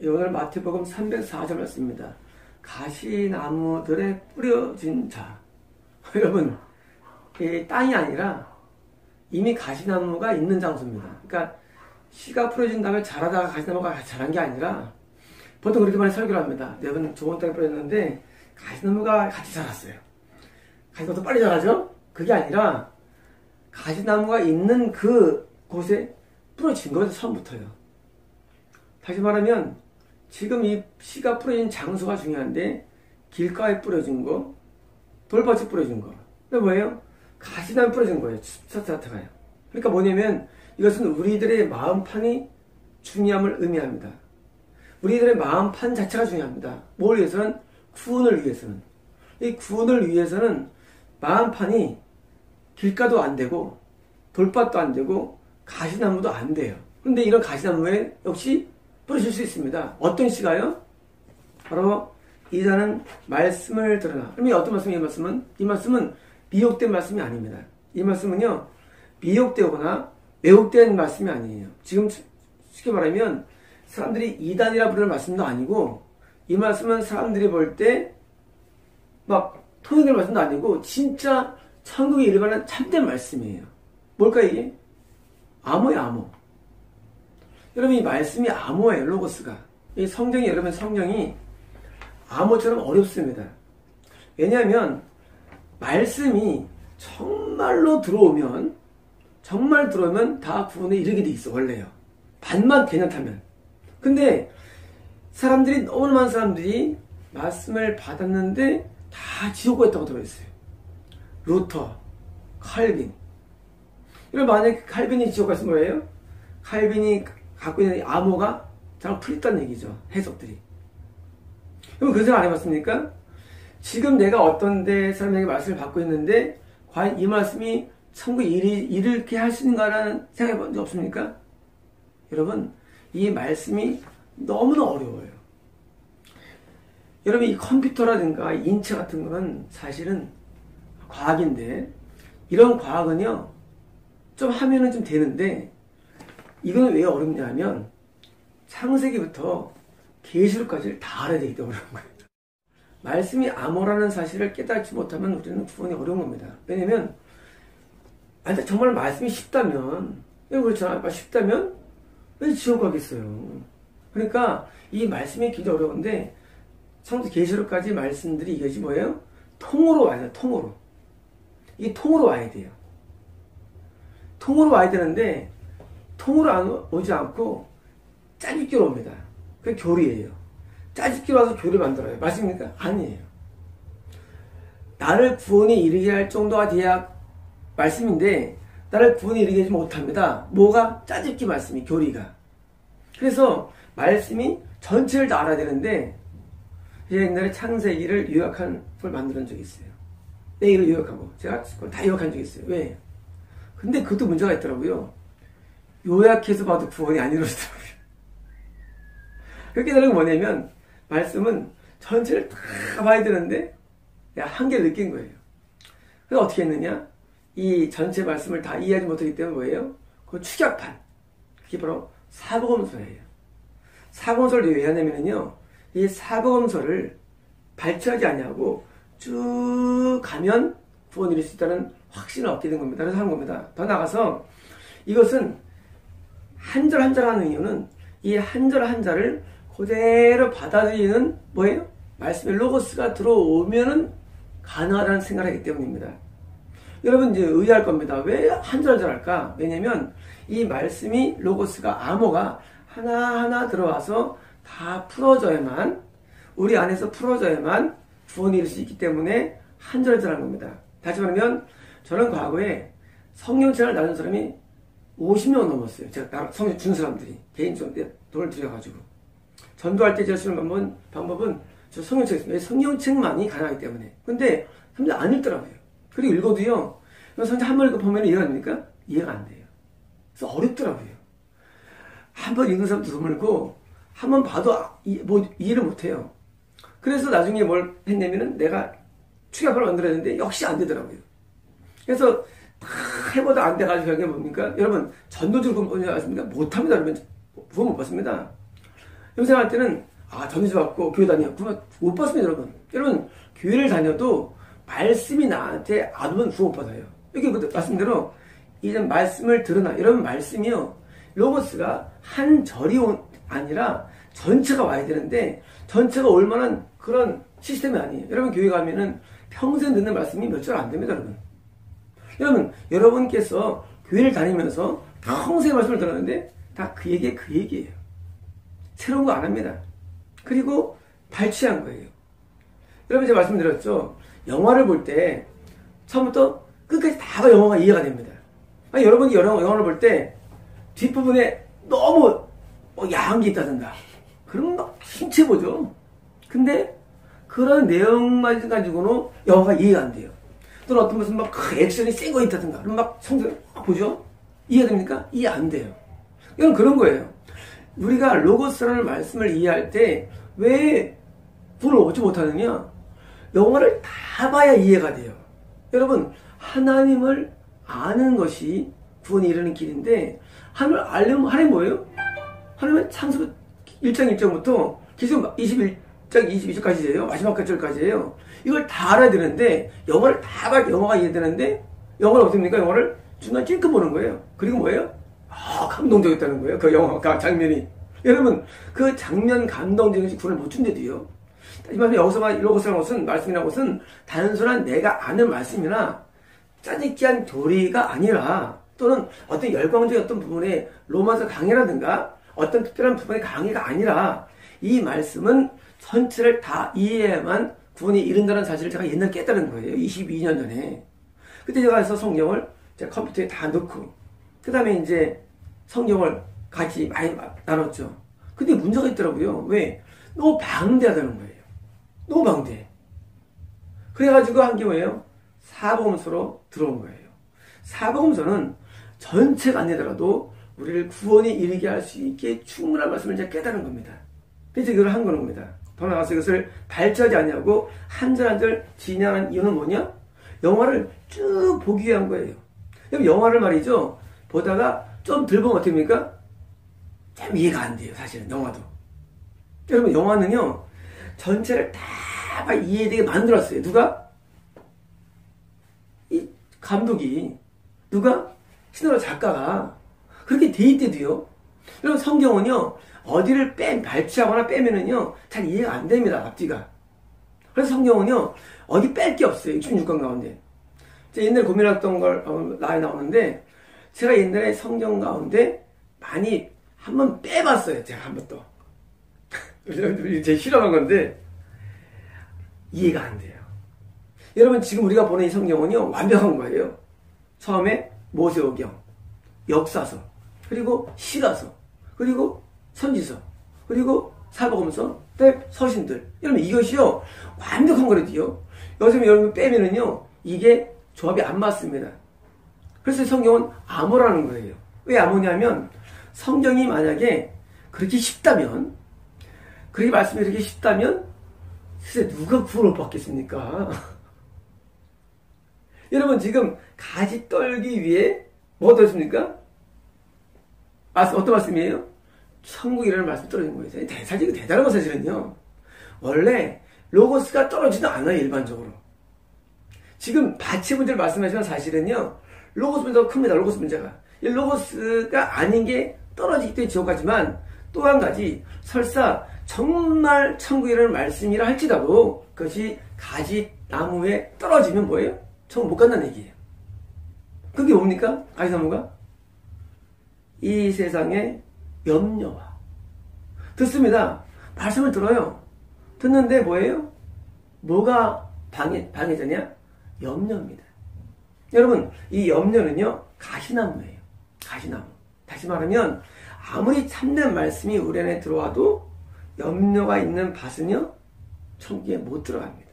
오늘 마태복음 304절 말씀입니다. 가시나무들에 뿌려진 자. 여러분, 땅이 아니라 이미 가시나무가 있는 장소입니다. 그러니까 씨가 뿌려진 다음에 자라다가 가시나무가 자란 게 아니라 보통 그렇게 많이 설교를 합니다. 여러분 좋은 땅에 뿌렸는데 가시나무가 같이 자랐어요. 가시나무가 더 빨리 자라죠? 그게 아니라 가시나무가 있는 그 곳에 뿌려진 거예요. 처음부터요. 다시 말하면 지금 이 씨가 뿌려진 장소가 중요한데 길가에 뿌려진 거, 돌밭에 뿌려진 거. 근데 뭐예요? 가시나무 뿌려진 거예요. 자체가요. 그러니까 뭐냐면 이것은 우리들의 마음판이 중요함을 의미합니다. 우리들의 마음판 자체가 중요합니다. 뭘 위해서는? 구원을 위해서는. 이 구원을 위해서는 마음판이 길가도 안 되고 돌밭도 안 되고 가시나무도 안 돼요. 그런데 이런 가시나무에 역시 뿌려질 수 있습니다. 어떤 씨가요? 바로 이 자는 말씀을 들으나. 그럼 이 어떤 말씀이에요? 이 말씀은 미혹된 말씀이 아닙니다. 이 말씀은요, 미혹되거나 왜곡된 말씀이 아니에요. 지금 쉽게 말하면 사람들이 이단이라 부르는 말씀도 아니고, 이 말씀은 사람들이 볼 때 막 통일될 말씀도 아니고 진짜 천국에 이르가는 참된 말씀이에요. 뭘까 이게? 암호예요, 암호. 여러분 이 말씀이 암호예요. 로고스가. 이 성경이, 여러분 성경이 암호처럼 어렵습니다. 왜냐하면 말씀이 정말 들어오면 다 구원에 이르게 돼 있어. 원래요. 반만 개념하면. 근데 사람들이, 너무 많은 사람들이 말씀을 받았는데 다 지옥 갔다고 들어있어요. 루터, 칼빈. 여러분 만약에 칼빈이 지옥 갔으면 뭐예요? 칼빈이 갖고 있는 암호가 잘 풀렸다는 얘기죠. 해석들이. 그럼 그런 생각 안 해봤습니까? 지금 내가 어떤 데 사람에게 말씀을 받고 있는데 과연 이 말씀이 천국에 이르게 할 수 있는가라는 생각해 본 적 없습니까? 여러분 이 말씀이 너무나 어려워요. 여러분 이 컴퓨터라든가 인체 같은 거는 사실은 과학인데, 이런 과학은요 좀 하면은 좀 되는데, 이거는 왜 어렵냐면 창세기부터 계시록까지를 다 알아야 되기 때문에 어려운 거예요. 말씀이 암호라는 사실을 깨닫지 못하면 우리는 구원이 어려운 겁니다. 왜냐면 정말 말씀이 쉽다면, 그렇잖아, 쉽다면 왜 지옥 가겠어요? 그러니까 이 말씀이 굉장히 어려운데, 창세기 계시록까지 말씀들이 이것이 뭐예요? 통으로 와야 돼요. 통으로. 이게 통으로 와야 돼요. 통으로 와야 되는데 통으로 오지 않고 짜집기로 옵니다. 그게 교리예요. 짜집기로 와서 교리 만들어요. 맞습니까? 아니에요. 나를 구원에 이르게 할 정도가 돼야 말씀인데 나를 구원에 이르게 하지 못합니다. 뭐가? 짜집기 말씀이, 교리가. 그래서 말씀이 전체를 다 알아야 되는데, 옛날에 창세기를 요약한 걸 만들어 적이 있어요. 내일을 요약하고 제가 그걸 다 요약한 적이 있어요. 왜? 근데 그것도 문제가 있더라고요. 요약해서 봐도 구원이 안 이루어지더라고요. 그렇게 되는 건 뭐냐면 말씀은 전체를 다 봐야 되는데 한계를 느낀 거예요. 그래서 어떻게 했느냐? 이 전체 말씀을 다 이해하지 못하기 때문에 뭐예요? 그 축약판. 그게 바로 사복음서예요. 사복음서를 왜 하냐면요, 이 사복음서를 발췌하지 않냐고 쭉 가면 구원을 이룰 수 있다는 확신을 얻게 된 겁니다. 그래서 하는 겁니다. 더 나가서 이것은 한 절 한 절 하는 이유는 이 한 절 한 절을 그대로 받아들이는 뭐예요? 말씀의 로고스가 들어오면은 가능하다는 생각을 하기 때문입니다. 여러분 이제 의아할 겁니다. 왜 한 절 한 절 할까? 왜냐면 이 말씀이, 로고스가, 암호가 하나하나 들어와서 다 풀어져야만, 우리 안에서 풀어져야만 구원이 이룰 수 있기 때문에 한 절 한 절 하는 겁니다. 다시 말하면 저는 과거에 성령체를 나눈 사람이 50명 넘었어요. 제가 성령 준 사람들이 개인적으로 돈을 들여가지고 전도할 때 제가 쓰는 방법은 저 성령책이었습니다. 성령책만이 가능하기 때문에. 근데 사람들이 안 읽더라고요. 그리고 읽어도요, 성경 한 번 읽어보면 이해가 됩니까? 이해가 안 돼요. 그래서 어렵더라고요. 한 번 읽는 사람도 드물고 한 번 봐도 이해를 못해요. 그래서 나중에 뭘 했냐면은 내가 축약판을 만들었는데 역시 안 되더라고요. 그래서 다 해보다 안 돼가지고 결국에 뭡니까? 여러분 전도주를 보지 않습니까? 못합니다. 여러분 구원 못 받습니다. 영생할 때는 전도지 받고 교회 다녔구나. 못 받습니다, 여러분. 여러분, 교회를 다녀도 말씀이 나한테 안 오면 구원 못 받아요. 이렇게 말씀대로 이제 말씀을 들으나, 여러분 말씀이요. 로고스가 한 절이 아니라 전체가 와야 되는데 전체가 올 만한 그런 시스템이 아니에요. 여러분 교회 가면은 평생 듣는 말씀이 몇 절 안 됩니다, 여러분. 여러분께서 교회를 다니면서 평생 말씀을 들었는데 다 그 얘기예요. 새로운 거 안 합니다. 그리고 발췌한 거예요. 여러분 제가 말씀드렸죠. 영화를 볼 때 처음부터 끝까지 다 영화가 이해가 됩니다. 여러분이 영화를 볼 때 뒷부분에 너무 야한 게 있다든가 그러면 막 힘채 보죠. 근데 그런 내용만 가지고는 영화가 이해가 안 돼요. 또는 어떤 무슨 막 액션이 센 거 있다든가 그럼 막 성들 보죠. 이해됩니까? 이해 안 돼요. 이건 그런 거예요. 우리가 로고스라는 말씀을 이해할 때 왜 구원을 얻지 못하느냐? 영화를 다 봐야 이해가 돼요. 여러분, 하나님을 아는 것이 구원에 이르는 길인데 하나님을 알려면 하나님 뭐예요? 하나님은 창세기 1장 1절부터 계속 21장 22절까지예요. 마지막 절까지예요. 이걸 다 알아야 되는데 영화를 다 봐야 영화가 이해되는데 영화를 어떻게 합니까? 영화를 중간 찔끔 보는 거예요. 그리고 뭐예요? 감동적이었다는 거예요. 그 영화 장면이. 여러분 그 장면 감동적인 것이 구원을 못 준대도요. 하지만 여기서만 로고스라는 것은 말씀이라는 것은 단순한 내가 아는 말씀이나 짜집기한 교리가 아니라 또는 어떤 열광적인 어떤 부분의 로마서 강의라든가 어떤 특별한 부분의 강의가 아니라 이 말씀은 전체를 다 이해해야만 구원이 이른다는 사실을 제가 옛날에 깨달은 거예요. 22년 전에. 그때 제가 가서 성경을 제가 컴퓨터에 다 넣고 그 다음에 이제 성경을 같이 많이 나눴죠. 근데 문제가 있더라고요. 왜? 너무 방대하다는 거예요. 너무 방대해. 그래가지고 한 게 뭐예요? 사복음서로 들어온 거예요. 사복음서는 전체가 아니더라도 우리를 구원에 이르게 할 수 있게 충분한 말씀을 제가 깨달은 겁니다. 그래서 이걸 한 거는 겁니다. 더 나아가서 이것을 발전하지 않냐고 한 절 한 절 진행한 이유는 뭐냐? 영화를 쭉 보기 위한 거예요. 영화를 말이죠. 보다가 좀 덜 보면 어떻게 됩니까? 참 이해가 안 돼요. 사실은 영화도. 여러분 영화는요. 전체를 다 이해되게 만들었어요. 누가? 이 감독이. 누가? 시나리오 작가가. 그렇게 돼 있대도요. 여러분 성경은요. 어디를 발췌하거나 빼면은요. 잘 이해가 안 됩니다. 앞뒤가. 그래서 성경은요. 어디 뺄 게 없어요. 66권 가운데. 제가 옛날에 고민했던 걸 나오는데 제가 옛날에 성경 가운데 많이 한번 빼봤어요. 제가 한번 또. 제 실험한 건데 이해가 안 돼요. 여러분 지금 우리가 보는 이 성경은요. 완벽한 거예요. 처음에 모세오경, 역사서, 그리고 시가서, 그리고 선지서, 그리고 사복음서, 그다음에 서신들. 여러분 이것이요. 완벽한 거라도요. 여기서 여러분 빼면은요. 이게 조합이 안 맞습니다. 그래서 성경은 암호라는 거예요. 왜 암호냐면 성경이 만약에 그렇게 쉽다면 그렇게 말씀이 그렇게 쉽다면 글쎄 누가 구원을 받겠습니까? 여러분 지금 가지 떨기 위해 뭐가 떨어집니까? 어떤 말씀이에요? 천국이라는 말씀이 떨어진 거예요. 사실 대단한 거 사실은요. 원래 로고스가 떨어지도 않아요. 일반적으로. 지금 바치 문제를 말씀하시면 사실은요. 로고스 문제가 큽니다. 로고스 문제가. 이 로고스가 아닌 게 떨어지기 때문에 지옥 가지만 또 한 가지 설사 정말 천국이라는 말씀이라 할지라도 그것이 가지 나무에 떨어지면 뭐예요? 천국 못 간다는 얘기예요. 그게 뭡니까? 가지나무가? 이 세상의 염려와 듣습니다. 말씀을 들어요. 듣는데 뭐예요? 뭐가 방해자냐? 염려입니다. 여러분 이 염려는요 가시나무예요. 가시나무. 다시 말하면 아무리 참된 말씀이 우리 안에 들어와도 염려가 있는 밭은요 천국에 못 들어갑니다.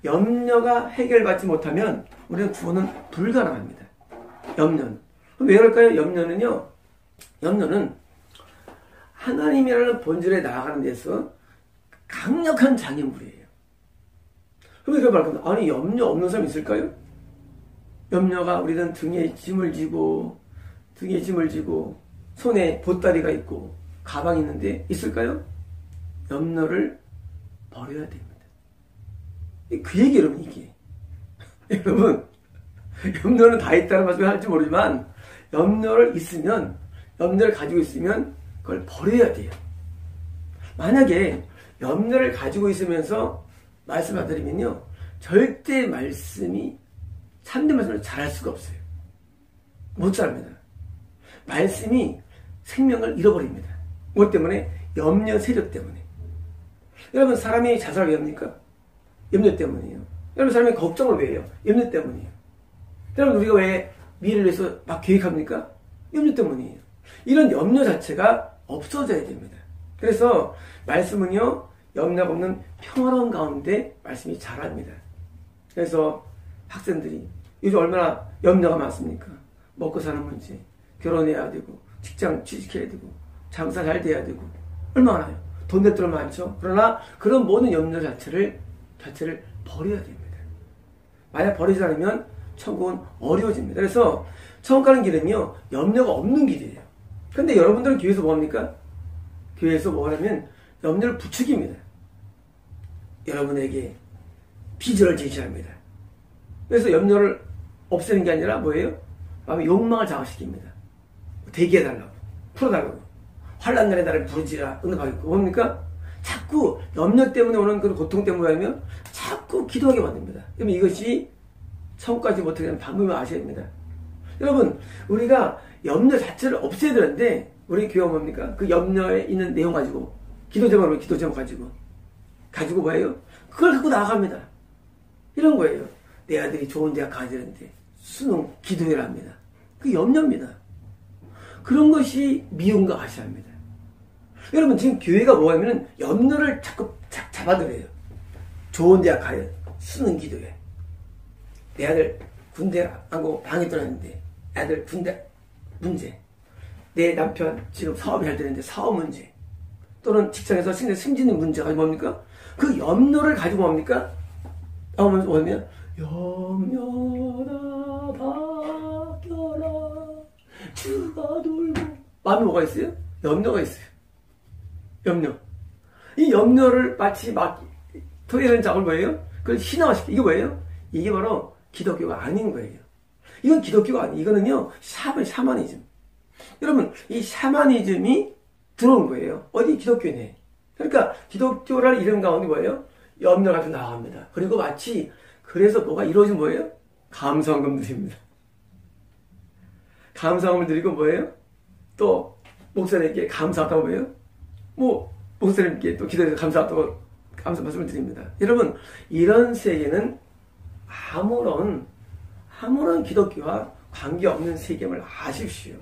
염려가 해결받지 못하면 우리는 구원은 불가능합니다. 염려는. 왜 그럴까요? 염려는 하나님이라는 본질에 나아가는 데서 강력한 장애물이에요. 그럼 이렇게 말하면 아니 염려 없는 사람 있을까요? 염려가 우리는 등에 짐을 지고 손에 보따리가 있고 가방이 있는데 있을까요? 염려를 버려야 됩니다. 그 얘기 여러분 이게. 여러분 염려는 다 있다는 말씀을 할지 모르지만 염려를 가지고 있으면 그걸 버려야 돼요. 만약에 염려를 가지고 있으면서 말씀을 드리면요, 절대 참된 말씀을 잘할 수가 없어요. 못 잘합니다. 말씀이 생명을 잃어버립니다. 뭐 때문에? 염려 세력 때문에. 여러분 사람이 자살을 왜 합니까? 염려 때문이에요. 여러분 사람이 걱정을 왜 해요? 염려 때문이에요. 여러분 우리가 왜 미래를 위해서 막 계획합니까? 염려 때문이에요. 이런 염려 자체가 없어져야 됩니다. 그래서 말씀은요, 염려가 없는 평화로운 가운데 말씀이 자랍니다. 그래서 학생들이 요즘 얼마나 염려가 많습니까? 먹고 사는 문제, 결혼해야 되고, 직장 취직해야 되고, 장사 잘 돼야 되고, 얼마나 많아요. 돈 낼 돈 많죠. 그러나 그런 모든 염려 자체를 버려야 됩니다. 만약 버리지 않으면 천국은 어려워집니다. 그래서 천국 가는 길은요, 염려가 없는 길이에요. 근데 여러분들은 교회에서 뭐 합니까? 교회에서 뭐 하냐면 염려를 부추깁니다. 여러분에게 비전을 제시합니다. 그래서 염려를 없애는 게 아니라 뭐예요? 마음의 욕망을 장악시킵니다. 대기해달라고, 풀어달라고, 환난날에 나를 부르지라 응답하겠고. 뭡니까? 자꾸 염려 때문에 오는 그 고통 때문에 하면 자꾸 기도하게 만듭니다. 그러면 이것이 천국까지 못하게 되는 방법을 아셔야 됩니다. 여러분 우리가 염려 자체를 없애야 되는데 우리 교회가 뭡니까? 그 염려에 있는 내용 가지고 기도 제목 가지고 뭐예요? 그걸 갖고 나아갑니다. 이런 거예요. 내 아들이 좋은 대학 가야 되는데 수능 기도해라 합니다. 그 염려입니다. 그런 것이 미움과 아셔야 합니다. 여러분 지금 교회가 뭐냐면 염려를 자꾸 잡아들여요. 좋은 대학 가야 수능 기도해. 내 아들 군대 하고 방에 떠났는데 아들 군대 문제, 내 남편 지금 사업이 잘 되는데 사업 문제, 또는 직장에서 승진의 문제가 뭡니까? 그 염려를 가지고 뭡니까? 뭐냐면 염려나 바뀌어라 주가 돌고, 마음에 뭐가 있어요? 염려가 있어요. 염려. 이 염려를 마치 막 토해내는 작업을 뭐예요? 그걸 신화화시켜. 이게 뭐예요? 이게 바로 기독교가 아닌 거예요. 이건 기독교가 아니에요. 이거는요, 샤머니즘. 여러분, 이 샤머니즘이 들어온 거예요. 어디? 기독교네. 그러니까, 기독교라는 이름 가운데 뭐예요? 염려가 좀 나갑니다. 그리고 마치, 그래서 뭐가 이루어진 뭐예요? 감사원금 드립니다. 감사원금을 드리고 뭐예요? 또, 목사님께 감사하다고 뭐예요? 목사님께 또 기도해서 감사하다고 감사 말씀을 드립니다. 여러분, 이런 세계는 아무런 기독교와 관계없는 세계임을 아십시오.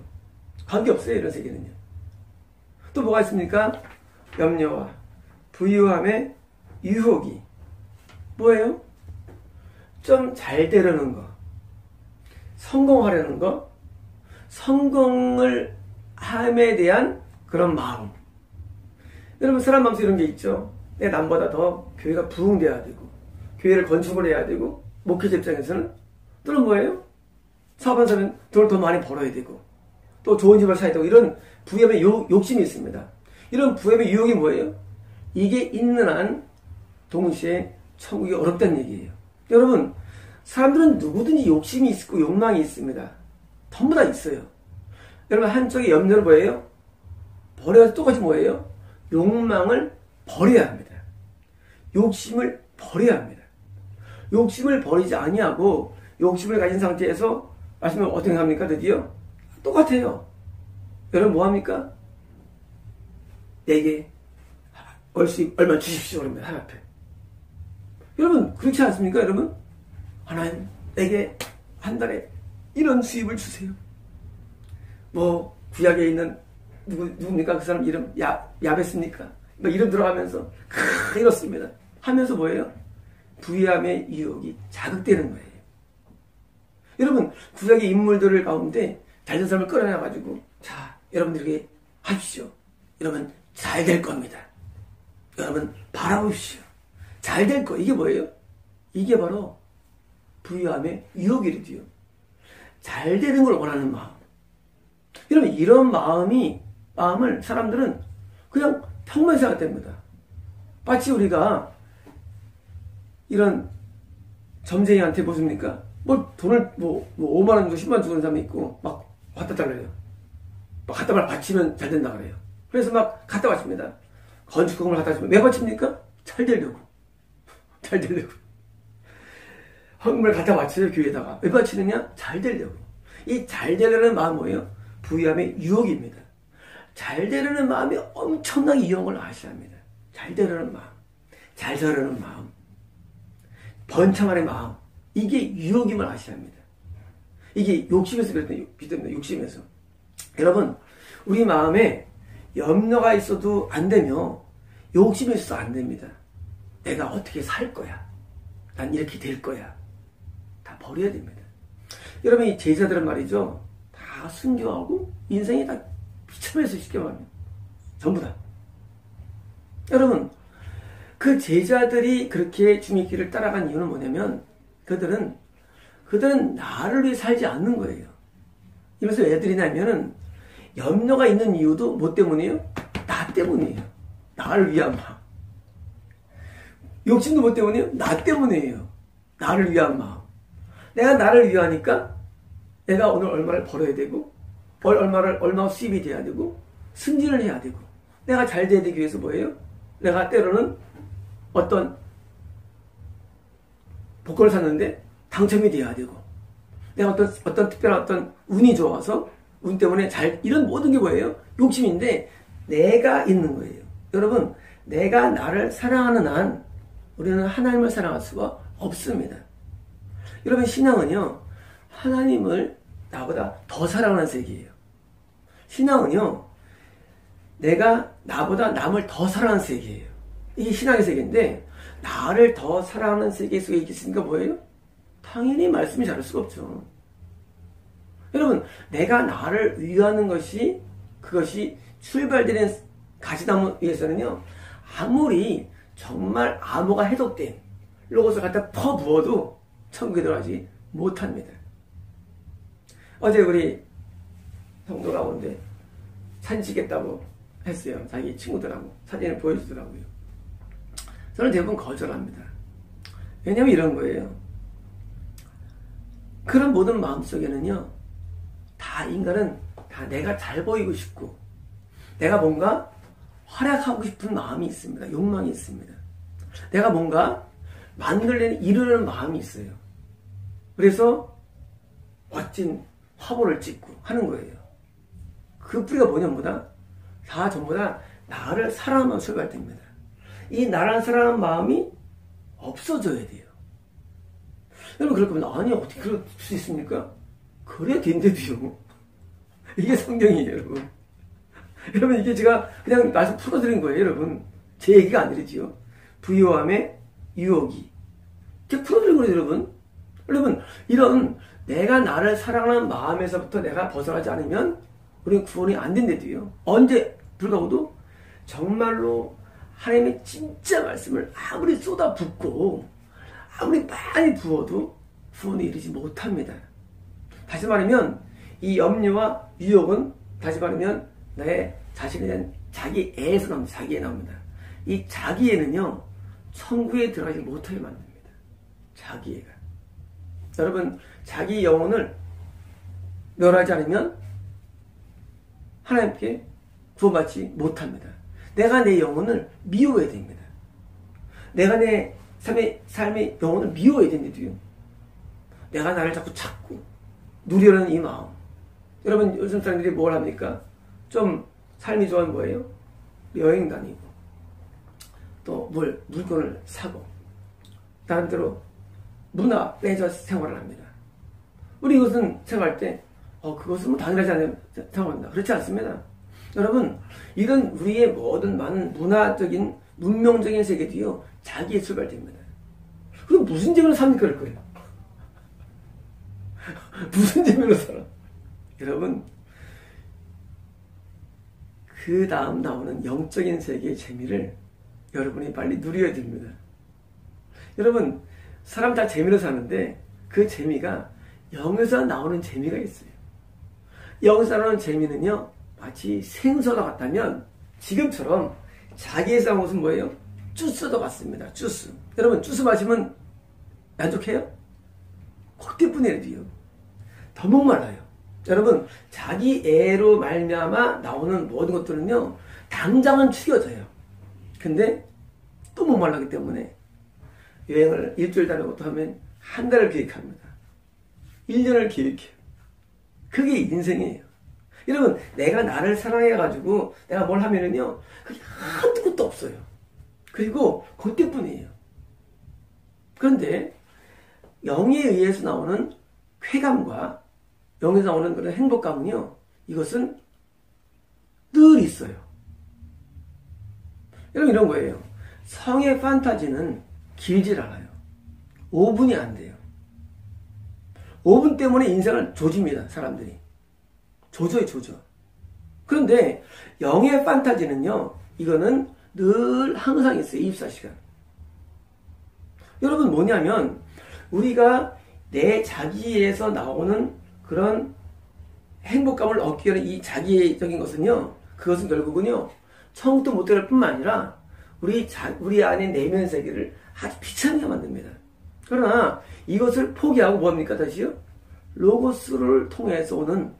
관계없어요, 이런 세계는요. 또 뭐가 있습니까? 염려와 부유함의 유혹이 뭐예요? 좀 잘 되려는 거, 성공하려는 거, 성공을 함에 대한 그런 마음. 여러분 사람 마음속에 이런 게 있죠. 내 남보다 더 교회가 부흥돼야 되고, 교회를 건축을 해야 되고, 목회자 입장에서는 또는 뭐예요? 사업하는 사람은 돈을 더 많이 벌어야 되고, 또 좋은 집을 사야 되고, 이런 부유함의 욕심이 있습니다. 이런 부유함의 유혹이 뭐예요? 이게 있는 한 동시에 천국이 어렵다는 얘기예요. 여러분, 사람들은 누구든지 욕심이 있고 욕망이 있습니다. 전부 다 있어요. 여러분, 한쪽에 염려는 뭐예요? 버려야 똑같이 뭐예요? 욕망을 버려야 합니다. 욕심을 버려야 합니다. 욕심을 버리지 아니하고 욕심을 가진 상태에서 말씀을 어떻게 합니까? 드디어 똑같아요. 여러분 뭐합니까? 내게 얼마 주십시오. 그러면 하나님 앞에. 여러분 그렇지 않습니까? 여러분 하나님 내게 한 달에 이런 수입을 주세요. 구약에 있는 누굽니까? 그 사람 이름 야베스입니까? 이름 들어가면서 이렇습니다. 하면서 뭐예요? 부유함의 유혹이 자극되는 거예요. 여러분 구약의 인물들 가운데 잘된 사람을 끌어내가지고 자 여러분들에게 하십시오. 여러분 잘 될 겁니다. 여러분 바라보십시오. 잘 될 거. 이게 뭐예요? 이게 바로 부유함의 유혹이래요. 잘 되는 걸 원하는 마음. 여러분 이런 마음을 사람들은 그냥 평범히 생각됩니다. 마치 우리가 이런 점쟁이한테 무엇입니까? 뭐 돈을 뭐 5만 원 주고 10만 원 주는 사람이 있고 막 갖다 달래요. 막 갖다 바치면 잘 된다 그래요. 그래서 막 갖다 바칩니다. 건축공을 갖다 주면 왜 바칩니까? 잘 되려고. 잘 되려고. 헌금을 갖다 바쳐요, 교회에다가. 왜 바치느냐? 잘 되려고. 이 잘 되려는 마음은 뭐예요? 부유함의 유혹입니다. 잘 되려는 마음이 엄청나게 유혹한 걸 아셔야 합니다. 잘 되려는 마음, 잘 살려는 마음, 번창하는 마음, 이게 유혹임을 아셔야 합니다. 이게 욕심에서 비롯됩니다. 욕심에서. 여러분, 우리 마음에 염려가 있어도 안 되며 욕심이 있어도 안 됩니다. 내가 어떻게 살 거야? 난 이렇게 될 거야. 다 버려야 됩니다. 여러분, 이 제자들은 말이죠. 다 순교하고 인생이 다 비참해서 쉽게 말하면 전부 다. 여러분, 그 제자들이 그렇게 주님의 길을 따라간 이유는 뭐냐면 그들은 나를 위해 살지 않는 거예요. 이러면서 왜 들이냐면은 염려가 있는 이유도 뭐 때문이에요? 나 때문이에요. 나를 위한 마음. 욕심도 뭐 때문이에요? 나 때문이에요. 나를 위한 마음. 내가 나를 위하니까 내가 오늘 얼마를 벌어야 되고 얼마 수입이 돼야 되고 승진을 해야 되고 내가 잘 돼야 되기 위해서 뭐예요? 내가 때로는 어떤 복권을 샀는데 당첨이 돼야 되고 내가 어떤 특별한 어떤 운이 좋아서 운 때문에 이런 모든 게 뭐예요? 욕심인데 내가 있는 거예요. 여러분, 내가 나를 사랑하는 한 우리는 하나님을 사랑할 수가 없습니다. 여러분, 신앙은요, 하나님을 나보다 더 사랑하는 세계예요. 신앙은요, 내가 나보다 남을 더 사랑하는 세계예요. 이게 신앙의 세계인데, 나를 더 사랑하는 세계 속에 있으니까 뭐예요? 당연히 말씀이 다를 수가 없죠. 여러분, 내가 나를 위하는 것이, 그것이 출발되는 가시나무 위에서는요, 아무리 정말 암호가 해독된 로봇을 갖다 퍼부어도 천국에 들어가지 못합니다. 어제 우리 성도 가운데 사진 찍겠다고 했어요. 자기 친구들하고 사진을 보여주더라고요. 저는 대부분 거절합니다. 왜냐면 이런 거예요. 그런 모든 마음속에는요, 다 인간은 다 내가 잘 보이고 싶고 내가 뭔가 활약하고 싶은 마음이 있습니다. 욕망이 있습니다. 내가 뭔가 이루려는 마음이 있어요. 그래서 멋진 화보를 찍고 하는 거예요. 그 뿌리가 뭐냐보다 다 전부 다 나를 사랑하면 출발됩니다. 이 나를 사랑하는 마음이 없어져야 돼요. 여러분, 그럴 거면 아니 어떻게 그럴 수 있습니까? 그래야 된대도요. 이게 성경이에요, 여러분. 여러분, 이게 제가 그냥 말씀 풀어드린 거예요, 여러분. 제 얘기가 아니지요. 부요함의 유혹이. 이렇게 풀어드린 거예요, 여러분. 여러분, 이런 내가 나를 사랑하는 마음에서부터 내가 벗어나지 않으면 우리는 구원이 안 된대도요. 언제 불가고도 정말로 하나님의 진짜 말씀을 아무리 쏟아붓고 아무리 많이 부어도 구원에 이르지 못합니다. 다시 말하면 이 염려와 유혹은 다시 말하면 나의 자신에 대한 자기애에서 나옵니다. 자기애 나옵니다. 이 자기애는요, 천국에 들어가지 못하게 만듭니다. 자기애가. 여러분, 자기 영혼을 멸하지 않으면 하나님께 구원받지 못합니다. 내가 내 영혼을 미워해야 됩니다. 내가 내 삶의 영혼을 미워해야 된대도요. 내가 나를 자꾸 찾고 누리려는 이 마음. 여러분, 요즘 사람들이 뭘 합니까? 좀 삶이 좋은 뭐예요? 여행 다니고 또 물건을 사고 나름대로 문화 레저 생활을 합니다. 우리 이것은 생활할 때 그것은 뭐 당연하지 않은 생활합니다. 그렇지 않습니다. 여러분, 이런 우리의 모든 많은 문화적인 문명적인 세계도요, 자기의 출발됩니다. 그럼 무슨 재미로 삽니까? 그럴 거예요. 무슨 재미로 살아? 여러분, 그 다음 나오는 영적인 세계의 재미를 여러분이 빨리 누려야 됩니다. 여러분, 사람 다 재미로 사는데 그 재미가 영에서 나오는 재미가 있어요. 영에서 나오는 재미는요, 마치 생선과 같다면 지금처럼 자기의 싸운 것은 뭐예요? 주스도 같습니다. 주스. 여러분 주스 마시면 만족해요? 콧대뿐이라도요. 더 목말라요. 여러분 자기 애로 말미암아 나오는 모든 것들은요 당장은 죽여져요. 근데 또 목말라기 때문에 여행을 일주일 다니고 또 하면 한 달을 계획합니다. 1년을 계획해요. 그게 인생이에요. 여러분 내가 나를 사랑해가지고 내가 뭘 하면은요 그게 한두 것도 없어요. 그리고 그때뿐이에요. 그런데 영에 의해서 나오는 쾌감과 영에서 나오는 그런 행복감은요 이것은 늘 있어요. 여러분 이런 거예요. 성의 판타지는 길질 않아요. 5분이 안 돼요. 5분 때문에 인생을 조집니다. 사람들이. 조져요. 조져. 그런데 영의 판타지는요. 이거는 늘 항상 있어요. 24시간. 여러분 뭐냐면 우리가 내 자기에서 나오는 그런 행복감을 얻기 위한 이 자기적인 것은요. 그것은 결국은요. 천국도 못 들어갈 뿐만 아니라 우리 안에 내면 세계를 아주 비참하게 만듭니다. 그러나 이것을 포기하고 뭡니까 다시요? 로고스를 통해서 오는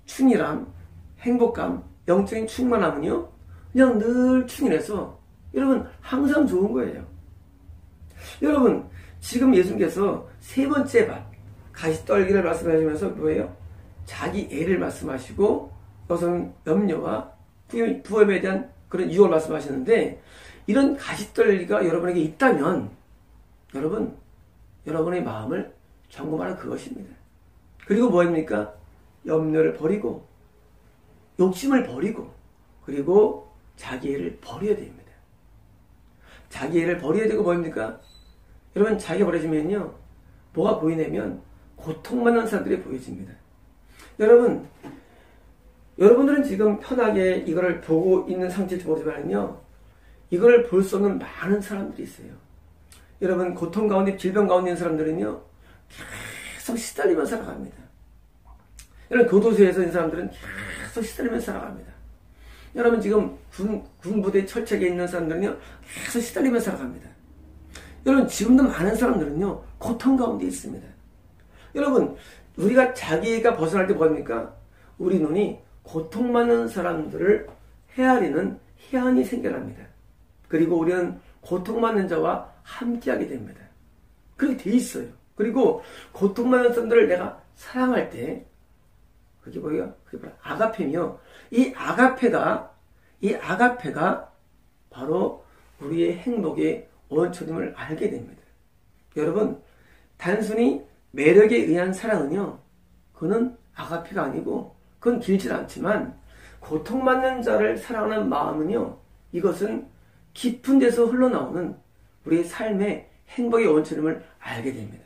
충실함, 행복감, 영적인 충만함은요 그냥 늘 충실해서 여러분 항상 좋은 거예요. 여러분 지금 예수님께서 세 번째 밭 가시떨기를 말씀하시면서 뭐예요? 자기 애를 말씀하시고 여기서는 염려와 부험에 대한 그런 유혹을 말씀하시는데 이런 가시떨기가 여러분에게 있다면 여러분의 마음을 점검하는 그것입니다. 그리고 뭐입니까? 염려를 버리고 욕심을 버리고 그리고 자기애를 버려야 됩니다. 자기애를 버려야 되고 뭐입니까? 여러분 자기가 버려지면요 뭐가 보이냐면 고통받는 사람들이 보여집니다. 여러분들은 지금 편하게 이거를 보고 있는 상태일지 모르지만요 이걸 볼 수 없는 많은 사람들이 있어요. 여러분 고통 가운데 질병 가운데 있는 사람들은요 계속 시달리며 살아갑니다. 여러분 교도소에서 있는 사람들은 계속 시달리며 살아갑니다. 여러분 지금 군부대 철책에 있는 사람들은요 계속 시달리며 살아갑니다. 여러분 지금도 많은 사람들은요 고통 가운데 있습니다. 여러분 우리가 자기가 벗어날 때 뭐합니까? 우리 눈이 고통받는 사람들을 헤아리는 희한이 생겨납니다. 그리고 우리는 고통받는 자와 함께하게 됩니다. 그렇게 돼 있어요. 그리고 고통받는 사람들을 내가 사랑할 때 그게 뭐예요? 그게 바로 아가페며 이 아가페가 바로 우리의 행복의 원천임을 알게 됩니다. 여러분 단순히 매력에 의한 사랑은요 그건 아가페가 아니고 그건 길지 않지만 고통받는 자를 사랑하는 마음은요 이것은 깊은 데서 흘러나오는 우리의 삶의 행복의 원천임을 알게 됩니다.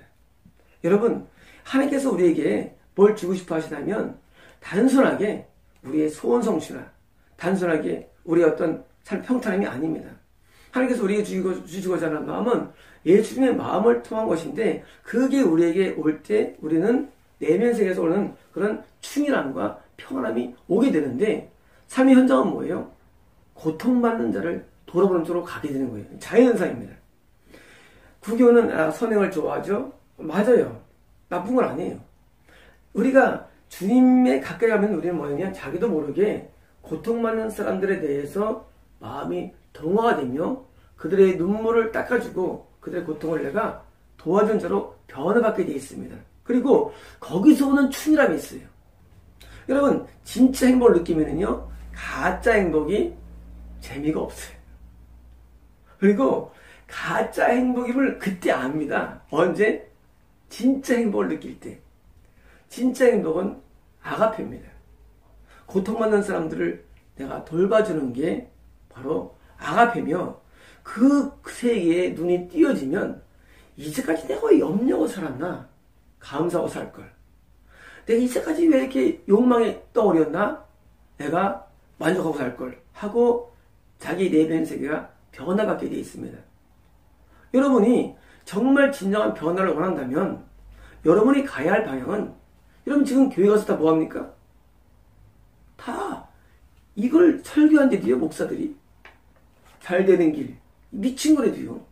여러분 하나님께서 우리에게 뭘 주고 싶어 하시냐면 단순하게 우리의 소원 성취나 단순하게 우리의 어떤 삶 평탄함이 아닙니다. 하나님께서 우리에게 주시고자 하는 마음은 예수님의 마음을 통한 것인데 그게 우리에게 올 때 우리는 내면 세계에서 오는 그런 충실함과 평안함이 오게 되는데 삶의 현장은 뭐예요? 고통받는 자를 돌아보는 쪽으로 가게 되는 거예요. 자연현상입니다. 구교는 선행을 좋아하죠? 맞아요. 나쁜 건 아니에요. 우리가 주님에 가까이 가면 우리는 뭐냐면 자기도 모르게 고통받는 사람들에 대해서 마음이 동화가 되며 그들의 눈물을 닦아주고 그들의 고통을 내가 도와준 자로 변화받게 되어 있습니다. 그리고 거기서 오는 충실함이 있어요. 여러분 진짜 행복을 느끼면은요 가짜 행복이 재미가 없어요. 그리고 가짜 행복임을 그때 압니다. 언제? 진짜 행복을 느낄 때. 진짜 행복은 아가페입니다. 고통받는 사람들을 내가 돌봐주는 게 바로 아가페며 그 세계에 눈이 띄어지면 이제까지 내가 왜 염려하고 살았나? 감사하고 살걸. 내가 이제까지 왜 이렇게 욕망에 떠오렸나? 내가 만족하고 살걸 하고 자기 내면 세계가 변화받게 되어 있습니다. 여러분이 정말 진정한 변화를 원한다면 여러분이 가야 할 방향은 여러분 지금 교회 가서 다 뭐합니까? 다 이걸 설교한데도요, 목사들이. 잘 되는 길. 미친 거래도요.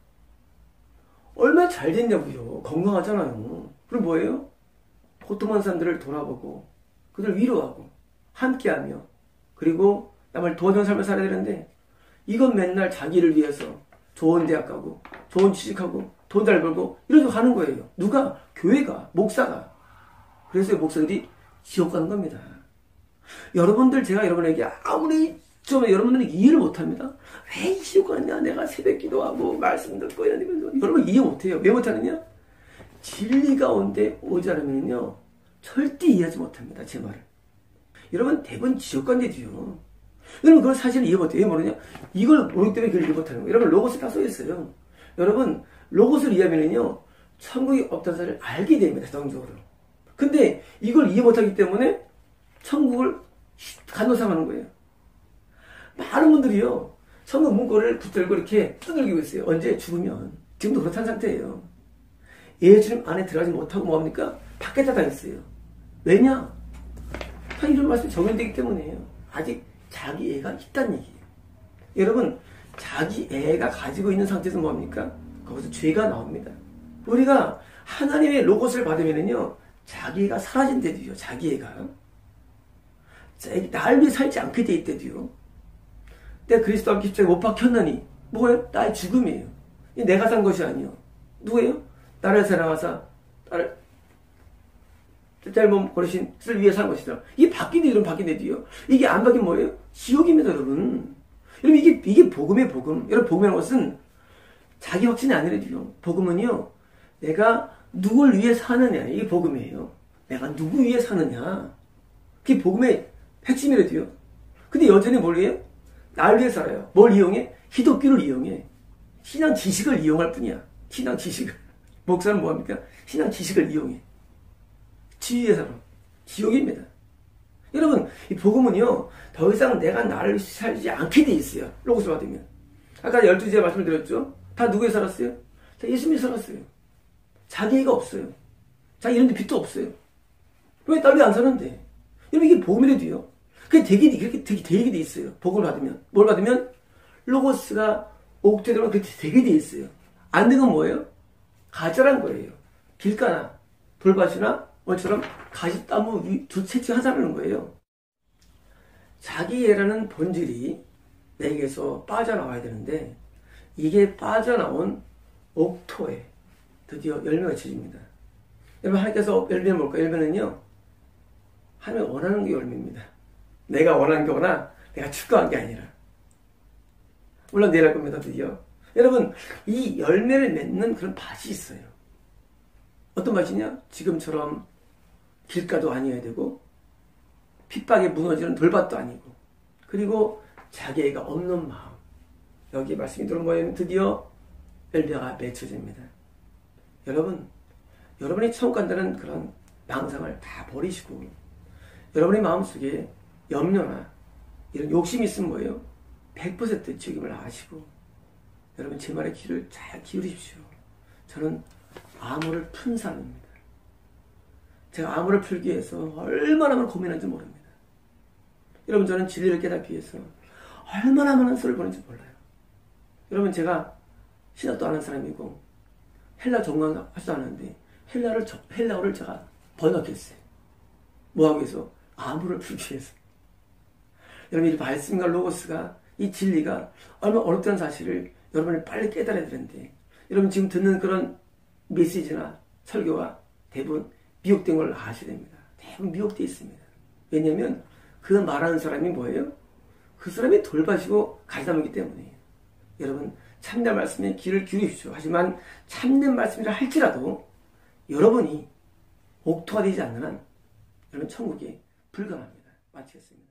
얼마나 잘 됐냐고요. 건강하잖아요. 그럼 뭐예요? 고통한 사람들을 돌아보고 그들 위로하고 함께하며 그리고 남을 도와주는 삶을 살아야 되는데 이건 맨날 자기를 위해서 좋은 대학 가고 좋은 취직하고 돈 잘 벌고 이러고 가는 거예요. 누가? 교회가, 목사가. 그래서 목사들이 지옥 가는 겁니다. 여러분들 제가 여러분에게 아무리 좀 여러분들이 이해를 못합니다. 왜 이 지옥 가느냐? 내가 새벽 기도하고 말씀 듣고 이러면서 여러분 이해 못해요. 왜 못하느냐? 진리 가운데 오지 않으면요 절대 이해하지 못합니다. 제 말을. 여러분 대부분 지옥 간대도요. 여러분 그걸 사실 이해 못해요. 왜 모르냐? 이걸 모르기 때문에 그걸 이해 못하는 거예요. 여러분 로고스 다 써있어요. 여러분 로고스를 이해하면요 천국이 없다는 사실을 알게 됩니다. 자동적으로. 근데 이걸 이해 못하기 때문에 천국을 간호상하는 거예요. 많은 분들이요 천국 문고를 붙들고 이렇게 두들기고 있어요. 언제? 죽으면. 지금도 그렇다는 상태예요. 예수님 안에 들어가지 못하고 뭐합니까? 밖에 다녔어요. 왜냐? 다 이런 말씀이 적용되기 때문이에요. 아직 자기 애가 있다는 얘기예요. 여러분 자기 애가 가지고 있는 상태에서 뭐합니까? 거기서 죄가 나옵니다. 우리가 하나님의 로고스를 받으면요 자기 애가 사라진대도요. 자기 애가 나를 위해 살지 않게 돼 있대도요. 내가 그리스도 함께 십자가에 못 박혔나니 뭐예요? 나의 죽음이에요. 내가 산 것이 아니요. 누구예요? 나를 사랑하사 나를 짧은 걸으신 뜻을 위해 산 것이다. 이게 바뀐데 이런 바뀐데도요. 이게 안 바뀌면 뭐예요? 지옥입니다, 여러분. 여러분 이게 복음의 복음. 여러분 복음이라는 것은 자기 확신이 아니라도요. 복음은요. 내가 누굴 위해 사느냐. 이게 복음이에요. 내가 누구 위해 사느냐. 그게 복음의 핵심이라도요. 근데 여전히 뭘 해요? 나를 위해 살아요. 뭘 이용해? 기독교를 이용해. 신앙 지식을 이용할 뿐이야. 신앙 지식을. 목사는 뭐합니까? 신앙 지식을 이용해. 지위의 사람. 지옥입니다. 여러분 이 복음은요. 더 이상 내가 나를 살지 않게 돼 있어요. 로고스 받으면. 아까 12제가 말씀을 드렸죠. 다 누구에 살았어요? 다 예수님이 살았어요. 자기애가 없어요. 자기 이런 데 빚도 없어요. 왜 딸이 안 사는데? 여러분 이게 복음이라도요. 그게 그렇게 되게 돼 있어요. 복음을 받으면. 뭘 받으면? 로고스가 옥퇴되면 그렇게 되게 돼 있어요. 안 되는 건 뭐예요? 가짜란 거예요. 길가나 돌밭이나 뭐처럼 가시나무 채취하자는 거예요. 자기애라는 본질이 내게서 빠져나와야 되는데 이게 빠져나온 옥토에 드디어 열매가 맺혀집니다. 여러분 하나님께서 열매는 뭘까요? 열매는요. 하나님이 원하는 게 열매입니다. 내가 원하는 거나 내가 축구한 게 아니라. 물론 내일 할 겁니다. 드디어. 여러분 이 열매를 맺는 그런 밭이 있어요. 어떤 밭이냐? 지금처럼 길가도 아니어야 되고 핍박에 무너지는 돌밭도 아니고 그리고 자기애가 없는 마음. 여기 말씀이 들어온 거에는 드디어 열매가 맺혀집니다. 여러분이 천국 간다는 그런 망상을 다 버리시고 여러분의 마음속에 염려나 이런 욕심이 있으면 뭐예요? 100% 책임을 아시고 여러분 제 말에 귀를 잘 기울이십시오. 저는 암호를 푼 사람입니다. 제가 암호를 풀기 위해서 얼마나 많은 고민한지 모릅니다. 여러분 저는 진리를 깨닫기 위해서 얼마나 많은 수를 보는지 몰라요. 여러분 제가 신학도 안 한 사람이고 헬라 전공하지도 않았는데 헬라어를 제가 번역했어요. 뭐하기 위해서? 암호를 풀기 위해서. 여러분 이 말씀과 로고스가 이 진리가 얼마나 어렵다는 사실을 여러분이 빨리 깨달아야 되는데 여러분 지금 듣는 그런 메시지나 설교가 대부분 미혹된 걸 아셔야 됩니다. 대부분 미혹되어 있습니다. 왜냐하면 그 말하는 사람이 뭐예요? 그 사람이 돌봐시고 가시담이기 때문이에요. 여러분 참된 말씀에 귀를 기울이십시오. 하지만 참된 말씀이라 할지라도 여러분이 옥토가 되지 않는 한 여러분 천국이 불가능합니다. 마치겠습니다.